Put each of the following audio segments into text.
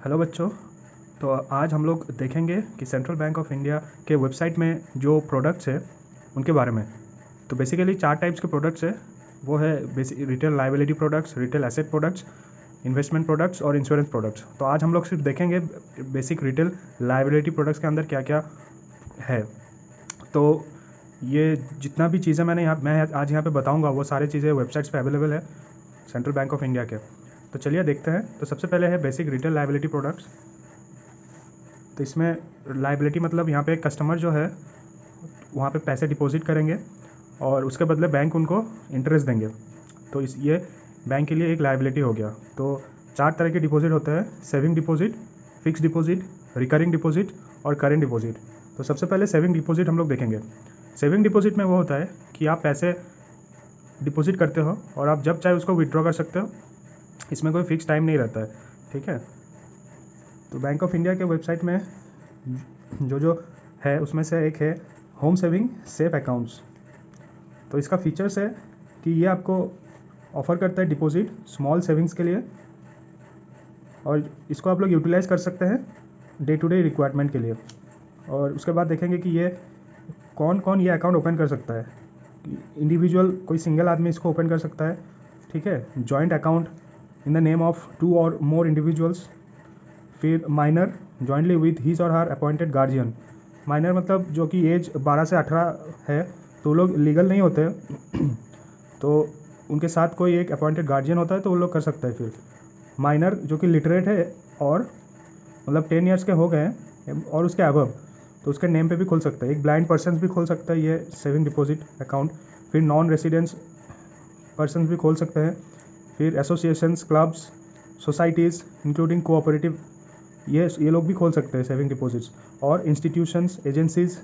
Hello बच्चों। तो आज हम लोग देखेंगे कि सेंट्रल बैंक ऑफ इंडिया के वेबसाइट में जो प्रोडक्ट्स है उनके बारे में। तो बेसिकली 4 टाइप्स के प्रोडक्ट्स है। वो है retail liability products, retail asset products, investment products और इंश्योरेंस प्रोडक्ट्स। तो आज हम लोग सिर्फ देखेंगे बेसिक रिटेल लायबिलिटी प्रोडक्ट्स के अंदर क्या क्या है। तो ये जितना भी चीज़ें मैं आज यहाँ पे बताऊँगा वो सारी चीज़ें वेबसाइट्स पे अवेलेबल है सेंट्रल बैंक ऑफ इंडिया के। तो चलिए देखते हैं। तो सबसे पहले है बेसिक रिटेल लायबिलिटी प्रोडक्ट्स। तो इसमें लायबिलिटी मतलब यहाँ पे कस्टमर जो है वहाँ पे पैसे डिपॉजिट करेंगे और उसके बदले बैंक उनको इंटरेस्ट देंगे। तो ये बैंक के लिए एक लायबिलिटी हो गया। तो 4 तरह के डिपॉजिट होते हैं: saving deposit, fix deposit, recurring deposit और करेंट डिपॉजिट। तो सबसे पहले सेविंग डिपॉजिट हम लोग देखेंगे। सेविंग डिपॉजिट में वो होता है कि आप पैसे डिपॉजिट करते हो और आप जब चाहे उसको विड्रॉ कर सकते हो। इसमें कोई फिक्स टाइम नहीं रहता है, ठीक है। तो बैंक ऑफ इंडिया के वेबसाइट में जो है उसमें से एक है होम सेविंग सेफ अकाउंट्स। तो इसका फीचर्स है कि ये आपको ऑफ़र करता है डिपॉजिट स्मॉल सेविंग्स के लिए और इसको आप लोग यूटिलाइज कर सकते हैं डे टू डे रिक्वायरमेंट के लिए। और उसके बाद देखेंगे कि ये कौन कौन ये अकाउंट ओपन कर सकता है। इंडिविजुअल कोई सिंगल आदमी इसको ओपन कर सकता है, ठीक है। Joint account in the name of 2 और मोर इंडिविजुअल्स। फिर माइनर जॉइंटली विथ हिज और हर अपॉइंटेड गार्जियन। माइनर मतलब जो कि एज 12 से 18 है, तो लोग लीगल नहीं होते तो उनके साथ कोई एक अपॉइंटेड गार्जियन होता है तो वो लोग कर सकता है। फिर माइनर जो कि लिटरेट है और मतलब 10 ईयर्स के हो गए हैं और उसके अबव, तो उसके नेम पे भी खोल सकता है। एक ब्लाइंड पर्सन भी खोल सकता है ये सेविंग डिपॉजिट अकाउंट। फिर नॉन रेसिडेंस पर्सन भी खोल सकते हैं। फिर associations, clubs, societies including cooperative, ये लोग भी खोल सकते हैं सेविंग डिपॉजिट्स। और institutions, agencies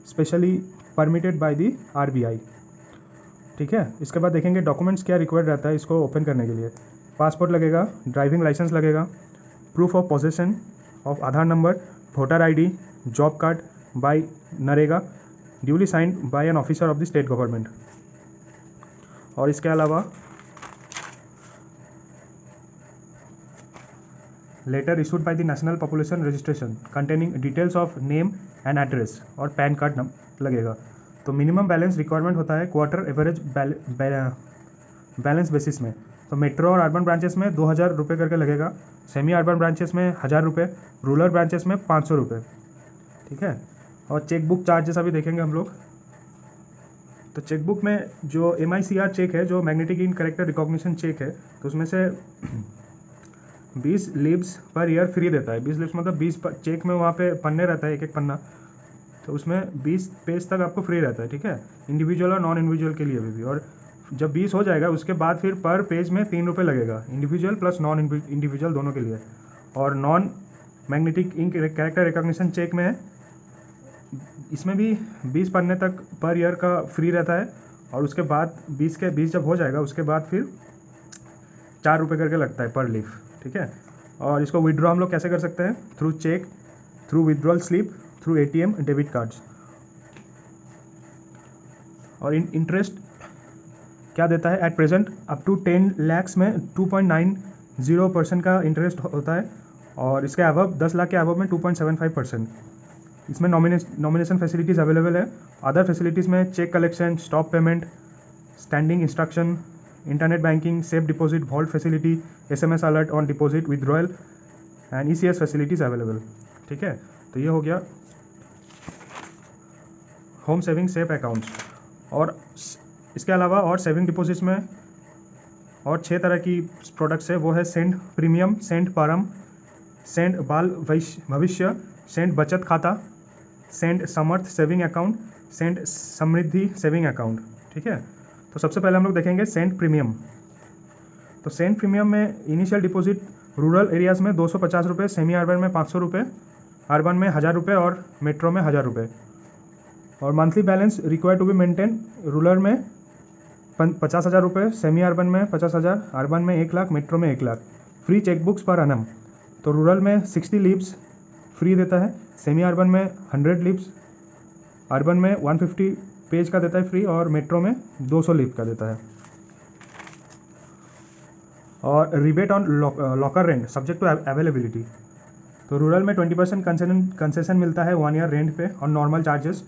specially permitted by the RBI, ठीक है। इसके बाद देखेंगे डॉक्यूमेंट्स क्या रिक्वायर्ड रहता है इसको ओपन करने के लिए। पासपोर्ट लगेगा, ड्राइविंग लाइसेंस लगेगा, proof of possession of Aadhaar number, voter ID, job card by NREGA, duly signed by an officer of the state government. और इसके अलावा letter issued by the national population registration containing details of name and address और PAN card लगेगा। तो minimum balance requirement होता है quarter average balance basis में। तो मेट्रो और अर्बन ब्रांचेस में 2000 रुपये करके लगेगा, सेमी अर्बन ब्रांचेस में 1000 रुपये, रूरल ब्रांचेस में 500 रुपये, ठीक है। और चेकबुक चार्जेस अभी देखेंगे हम लोग। तो चेकबुक में जो MICR चेक है, जो magnetic ink character recognition cheque है, तो उसमें से 20 लीव्स पर ईयर फ्री देता है। 20 लीव्स मतलब 20 चेक में वहाँ पे पन्ने रहता है, एक एक पन्ना, तो उसमें 20 पेज तक आपको फ्री रहता है, ठीक है। इंडिविजुअल और नॉन इंडिविजुअल के लिए भी। और जब 20 हो जाएगा उसके बाद फिर पर पेज में 3 रुपये लगेगा, इंडिविजुअल प्लस नॉन इंडिविजुअल दोनों के लिए। और non magnetic ink character recognition cheque में इसमें भी 20 पन्ने तक पर ईयर का फ्री रहता है। और उसके बाद 20 जब हो जाएगा उसके बाद फिर 4 रुपये करके लगता है पर लीफ, ठीक है। और इसको विड्रॉ हम लोग कैसे कर सकते हैं? Through cheque, through withdrawal slip, through ATM, debit cards. और इंटरेस्ट क्या देता है? At present up to 10 lakh में 2.90% का इंटरेस्ट होता है और इसके अबव 10 लाख के अबव में 2.75%। इसमें नॉमिनेशन फैसिलिटीज़ अवेलेबल है। अदर फैसिलिटीज़ में cheque collection, stop payment, standing instruction, internet banking, safe deposit, vault facility, SMS alert on deposit, withdrawal and ECS facilities available, ठीक है। तो ये हो गया होम सेविंग सेफ अकाउंट्स। और इसके अलावा और सेविंग डिपॉजिट्स में और 6 तरह की प्रोडक्ट्स है। वो है सेंट प्रीमियम, सेंट परम, सेंट बाल भविष्य, सेंट बचत खाता, सेंट समर्थ सेविंग अकाउंट, सेंट समृद्धि सेविंग अकाउंट, ठीक है। तो सबसे पहले हम लोग देखेंगे सेंट प्रीमियम। तो सेंट प्रीमियम में इनिशियल डिपॉजिट रूरल एरियाज़ में 250 रुपये, सेमी अर्बन में 500 रुपये, अर्बन में 1000 रुपये और मेट्रो में 1000 रुपये। और monthly balance required to be maintain rural में 50,000 रुपये, सेमी अर्बन में 50,000, अर्बन में 1 लाख, मेट्रो में 1 lakh. Free chequebooks per annum. तो रूरल में 60 लीव्स फ्री देता है, सेमी अर्बन में 100 लीव्स, अर्बन में 150 पेज का देता है फ्री और मेट्रो में 200 लीव का देता है। और rebate on locker rent subject to availability. तो रूरल में 20% कंसेशन मिलता है 1 ईयर रेंट पे और नॉर्मल चार्जेस,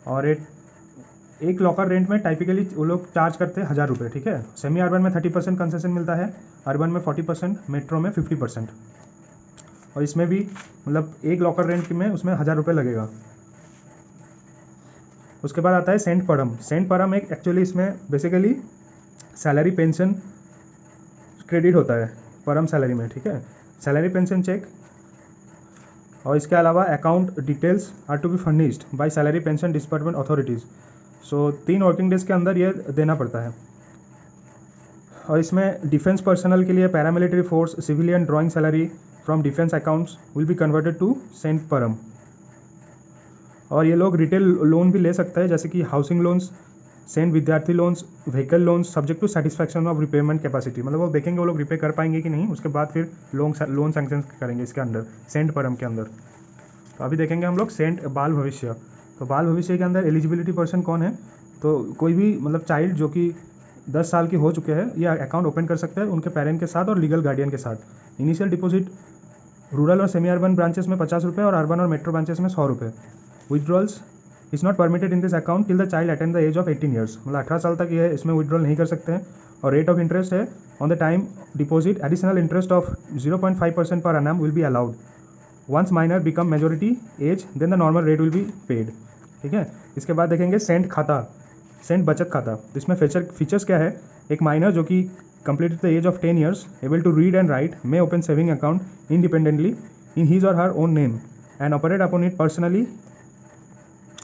और एक लॉकर रेंट में टाइपिकली वो लोग चार्ज करते हैं 1000 रुपये, ठीक है। सेमी अर्बन में 30% कंसेशन मिलता है, अर्बन में 40%, मेट्रो में 50%। और इसमें भी मतलब एक लॉकर रेंट में उसमें 1000 रुपये लगेगा। उसके बाद आता है सेंट परम। सेंट परम एक एक्चुअली इसमें बेसिकली सैलरी पेंशन क्रेडिट होता है परम सैलरी में, ठीक है, सैलरी पेंशन चेक। और इसके अलावा account details are to be furnished by salary pension department authorities. So 3 working days के अंदर ये देना पड़ता है। और इसमें डिफेंस पर्सनल के लिए paramilitary force civilian drawing salary from defence accounts will be converted to Cent Param. और ये लोग रिटेल लोन भी ले सकते हैं, जैसे कि housing loans, Cent Vidyarthi loans, vehicle loans, subject to satisfaction of repayment capacity. मतलब वो देखेंगे वो लोग रिपे कर पाएंगे कि नहीं, उसके बाद फिर लोन सैंक्शन करेंगे इसके अंदर, सेंट परम के अंदर। तो अभी देखेंगे हम लोग सेंट बाल भविष्य। तो बाल भविष्य के अंदर एलिजिबिलिटी पर्सन कौन है, तो कोई भी मतलब चाइल्ड जो कि 10 साल के हो चुके हैं या अकाउंट ओपन कर सकते हैं उनके पेरेंट के साथ और लीगल गार्डियन के साथ। इनिशियल डिपॉजिट रूरल और सेमी अर्बन ब्रांचेस में 50 रुपये और अर्बन और मेट्रो ब्रांचेस में 100 रुपये। Withdrawals is not permitted in this account till the child attend the age of 18 years. मतलब 18 साल तक ये इसमें विड्रॉल नहीं कर सकते हैं। और रेट ऑफ इंटरेस्ट है on the time deposit additional interest of 0.5% per annum will be allowed. Once minor become majority age then the normal rate will be paid, ठीक है। इसके बाद देखेंगे सेंट खाता, सेंट बचत खाता। इसमें फीचर्स क्या है, एक माइनर जो कि completed the age of 10 years, able to read and write, may open saving account independently in his or her own name and operate upon it personally।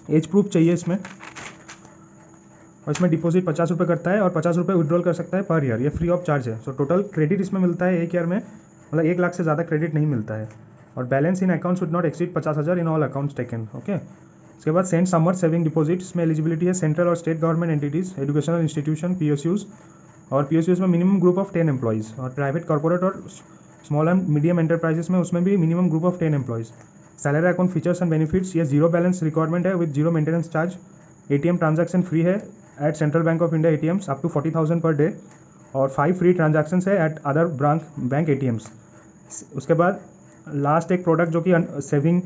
Age proof चाहिए इसमें। और इसमें डिपॉजिट 50 रुपये करता है और 50 रुपये विड्रॉल कर सकता है पर ईयर, ये फ्री ऑफ चार्ज है। सो टोटल क्रेडिट इसमें मिलता है एक ईयर में, मतलब 1 लाख से ज़्यादा क्रेडिट नहीं मिलता है। और balance in account should not exceed 50,000 in all accounts taken, okay. उसके बाद सेंट समर सेविंग डिपॉजिट, इसमें एलिजिबिलिटी है सेंट्रल और state government entities, educational institution, PSUs। और PSUs में मिनिमम ग्रुप ऑफ 10 एम्प्लॉइज़। और प्राइवेट कॉर्पोरेट और स्मॉल एंड मीडियम एंटरप्राइजेस में उसमें भी minimum group of 10 employees. Salary account features and benefits, ये जीरो बैलेंस रिक्वायरमेंट है with zero maintenance charge. ATM transaction free है at Central Bank of India ATMs up to 40,000 per day. और 5 free transactions है at other bank ATMs। उसके बाद last एक product जो कि सेविंग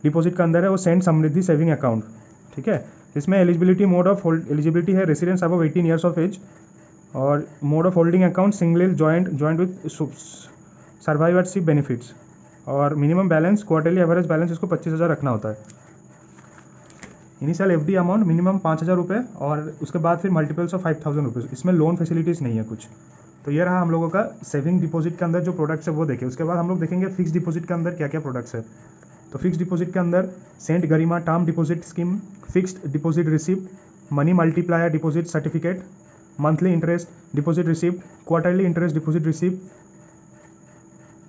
डिपॉजिट का अंदर है वो सेंट समृद्धि सेविंग अकाउंट, ठीक है। इसमें एलिजिबिलिटी मोड ऑफ एलिजिबिलिटी है residence above 18 years of age. और mode of holding account single joint with survivorship benefits. और minimum balance quarterly average balance इसको 25,000 रखना होता है। इनिशियल FD अमाउंट मिनिमम 5,000 रुपये और उसके बाद फिर मल्टीपल्स ऑफ 5,000 रुपीज़। इसमें लोन फैसिलिटीज़ नहीं है कुछ। तो ये रहा हम लोगों का सेविंग डिपॉजिट के अंदर जो प्रोडक्ट्स है वो देखें। उसके बाद हम लोग देखेंगे फिक्स डिपॉजिट के अंदर क्या क्या प्रोडक्ट्स है। तो फिक्स डिपॉजिट के अंदर Cent Garima term deposit scheme, fixed deposit receipt, money multiplier deposit certificate, monthly interest deposit receipt, quarterly interest deposit receipt,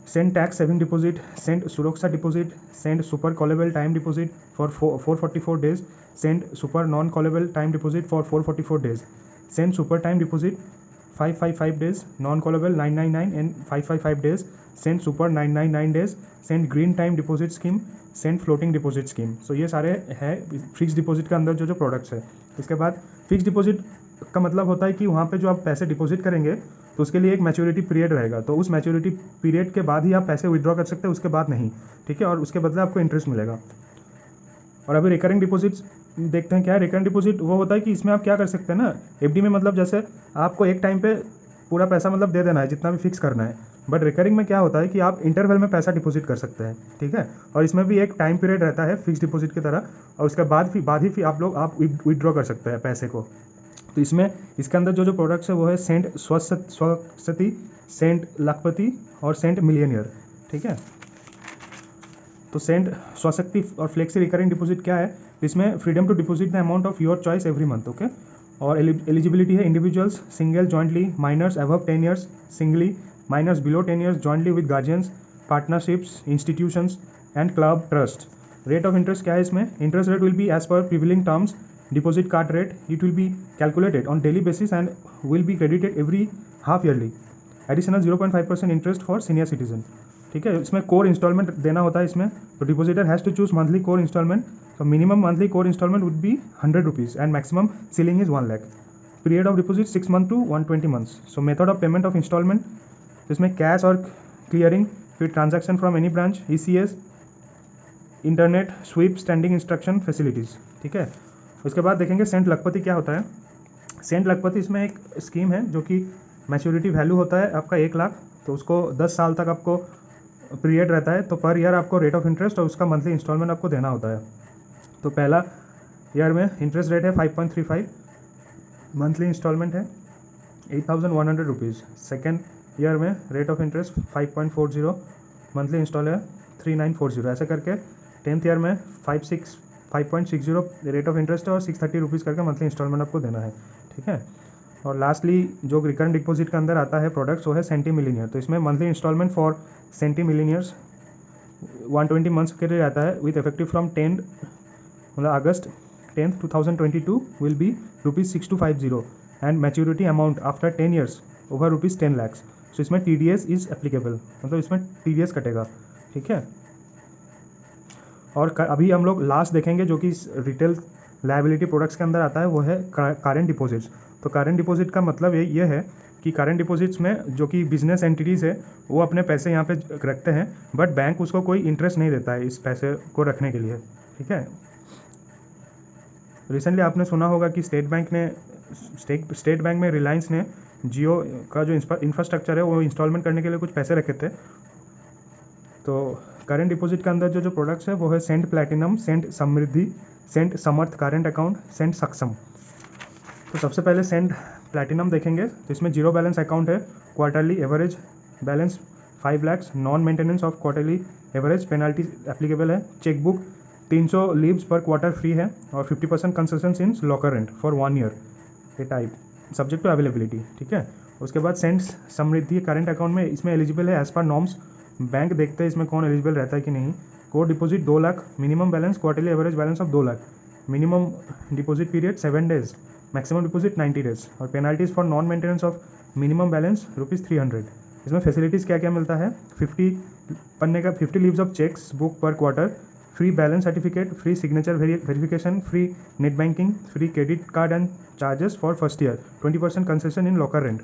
Cent tax saving deposit, Cent Suraksha deposit, Cent super callable time deposit for 444 days, Cent super non callable time deposit for 444 days, Cent super time deposit 555 days, non callable 999 and 555 days, Cent super 999 days, Cent green time deposit scheme, Saint floating deposit scheme. So ये सारे है fix deposit के अंदर जो products है। इसके बाद fix deposit का मतलब होता है कि वहाँ पे जो आप पैसे डिपॉजिट करेंगे तो उसके लिए एक मैच्योरिटी पीरियड रहेगा। तो उस मैच्योरिटी पीरियड के बाद ही आप पैसे विड्रॉ कर सकते हैं, उसके बाद नहीं, ठीक है। और उसके बदले आपको इंटरेस्ट मिलेगा। और अभी रिकरिंग डिपॉजिट्स देखते हैं क्या है। रिकरिंग डिपॉजिट वो होता है कि इसमें आप क्या कर सकते हैं ना, FD में मतलब जैसे आपको एक टाइम पे पूरा पैसा मतलब दे देना है जितना भी फिक्स करना है। बट रिकरिंग में क्या होता है कि आप इंटरवल में पैसा डिपॉजिट कर सकते हैं, ठीक है। और इसमें भी एक टाइम पीरियड रहता है फिक्स डिपॉजिट की तरह, और उसके बाद ही फिर आप विड्रॉ कर सकते हैं पैसे को। तो इसमें इसके अंदर जो प्रोडक्ट्स है वो है सेंट स्वस्ति, सेंट लखपति और सेंट मिलियनियर, ठीक है। तो सेंट स्वशक्ति और फ्लेक्सी रिकरिंग डिपॉजिट क्या है, इसमें freedom to deposit the amount of your choice every month, okay. और एलिजिबिलिटी है individuals, single jointly, minors above 10 years singly, minors below 10 years jointly with guardians, partnerships, institutions and club trust. Rate of interest क्या है इसमें, interest rate will be as per prevailing terms deposit card rate, it will be calculated on daily basis and will be credited every half yearly. Additional 0.5% interest for senior citizen, ठीक है। इसमें core instalment देना होता है इसमें। तो depositor has to choose monthly core instalment. तो minimum monthly core instalment would be 100 rupees and maximum ceiling is 1 lakh. Period of deposit 6 month to 120 months. So method of payment of instalment, इसमें cash और clearing फिर transaction from any branch, ECS, internet sweep, standing instruction facilities. ठीक है, उसके बाद देखेंगे Saint लखपति क्या होता है। सेंट लखपति इसमें एक स्कीम है जो कि मैच्योरिटी वैल्यू होता है आपका 1 लाख, तो उसको 10 साल तक आपको पीरियड रहता है, तो पर ईयर आपको रेट ऑफ इंटरेस्ट और उसका मंथली इंस्टॉलमेंट आपको देना होता है। तो पहला ईयर में इंटरेस्ट रेट है 5.35, मंथली इंस्टॉलमेंट है 8,100 रुपीज़। सेकेंड ईयर में rate of interest 5.40, monthly install है 3,940, ऐसे करके 10th ईयर में 5.60 रेट ऑफ इंटरेस्ट है और 630 रुपीज़ करके मंथली इंस्टॉलमेंट आपको देना है। ठीक है, और लास्टली जो रिकरेंट डिपॉजिट के अंदर आता है प्रोडक्ट्स वो है सेंटी मिलीनियर। तो इसमें monthly instalment for Cent millionaires 120 months के लिए आता है विथ इफेक्टिव फ्रॉम 10 मतलब August 10th 2022 will be ₹6250 and maturity amount after 10 years over ₹10 lakhs। So इसमें TDS इज एप्लीकेबल, मतलब इसमें TDS कटेगा। ठीक है, और अभी हम लोग लास्ट देखेंगे जो कि रिटेल लायबिलिटी प्रोडक्ट्स के अंदर आता है, वो है करेंट डिपॉजिट्स। तो करेंट डिपॉजिट का मतलब ये है कि करेंट डिपॉजिट्स में जो कि बिजनेस एंटिटीज़ है वो अपने पैसे यहाँ पे रखते हैं, बट बैंक उसको कोई इंटरेस्ट नहीं देता है इस पैसे को रखने के लिए। ठीक है, रिसेंटली आपने सुना होगा कि स्टेट बैंक में रिलायंस ने जियो का जो इंफ्रास्ट्रक्चर है वो इंस्टॉलमेंट करने के लिए कुछ पैसे रखे थे। तो करेंट डिपॉजिट के अंदर जो प्रोडक्ट्स है वो है सेंट प्लैटिनम, सेंट समृद्धि, सेंट समर्थ करेंट अकाउंट, सेंट सक्षम। तो सबसे पहले सेंट प्लैटिनम देखेंगे, तो इसमें जीरो बैलेंस अकाउंट है, quarterly average balance 5 lakhs, non maintenance of quarterly average, penalty applicable है, चेकबुक 300 लीव्स पर क्वार्टर फ्री है और 50% concession in locker rent for 1 year ये टाइप, सब्जेक्ट टू अवेलेबिलिटी। ठीक है, उसके बाद सेंट समृद्धि करेंट अकाउंट में इसमें एलिजिबल है एज पर नॉर्म्स, बैंक देखते हैं इसमें कौन एलिजिबल रहता है कि नहीं। Core deposit 2 lakh, minimum balance quarterly average balance of 2 lakh, minimum deposit period 7 days, maximum deposit 90 days और penalties for non maintenance of minimum balance ₹300। इसमें फैसिलिटीज़ क्या क्या मिलता है, 50 लीव्स ऑफ चेक्स बुक पर quarter, free balance certificate, free signature verification, free net banking, free credit card and charges for first year, 20% concession in locker rent.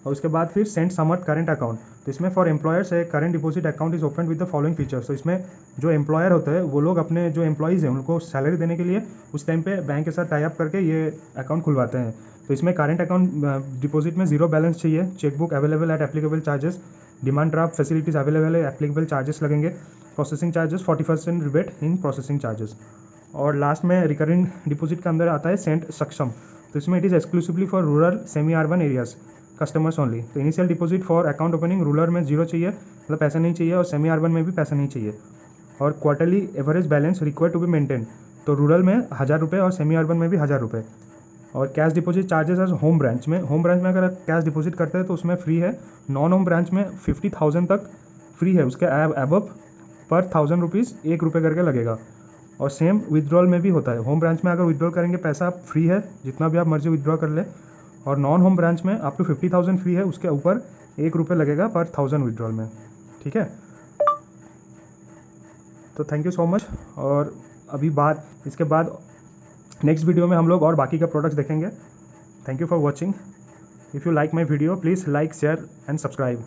और उसके बाद फिर सेंट समर्थ करेंट अकाउंट, तो इसमें फॉर एम्प्लॉयर्स है current deposit account is open with the following features. तो इसमें जो एम्प्लॉयर होते हैं वो लोग अपने जो एम्प्लॉयज़ हैं उनको सैलरी देने के लिए उस टाइम पे बैंक के साथ टाई अप करके ये अकाउंट खुलवाते हैं। तो इसमें करेंट अकाउंट डिपॉजिट में जीरो बैलेंस चाहिए, chequebook available at applicable charges, demand draft facilities available है, एप्लीकेबल चार्जेस लगेंगे, processing charges 40% rebate in processing charges. और लास्ट में रिकरिंग डिपॉजिट के अंदर आता है सेंट सक्षम, तो इसमें it is exclusively for rural semi urban areas customers only. तो initial deposit for account opening rural में 0 चाहिए, मतलब पैसा नहीं चाहिए, और सेमी अर्बन में भी पैसा नहीं चाहिए। और quarterly average balance required to be maintain, तो रूरल में 1000 रुपये और सेमी अर्बन में भी 1000 रुपये। और cash deposit charges age home branch में अगर आप कैश डिपॉजिट करते हैं तो उसमें फ्री है, नॉन होम ब्रांच में 50,000 तक फ्री है, उसके अबव पर 1000 रुपीज़ 1 रुपये करके लगेगा। और सेम विड्रॉल में भी होता है, होम ब्रांच में अगर विड्रॉल करेंगे पैसा फ्री है, जितना भी आप मर्जी विड्रॉ कर ले, और नॉन होम ब्रांच में अप टू 50,000 फ्री है, उसके ऊपर 1 रुपये लगेगा पर 1000 विड्रॉल में। ठीक है, तो थैंक यू सो मच। और अभी इसके बाद नेक्स्ट वीडियो में हम लोग और बाकी का प्रोडक्ट्स देखेंगे। Thank you for watching. If you like my video please like, share and subscribe.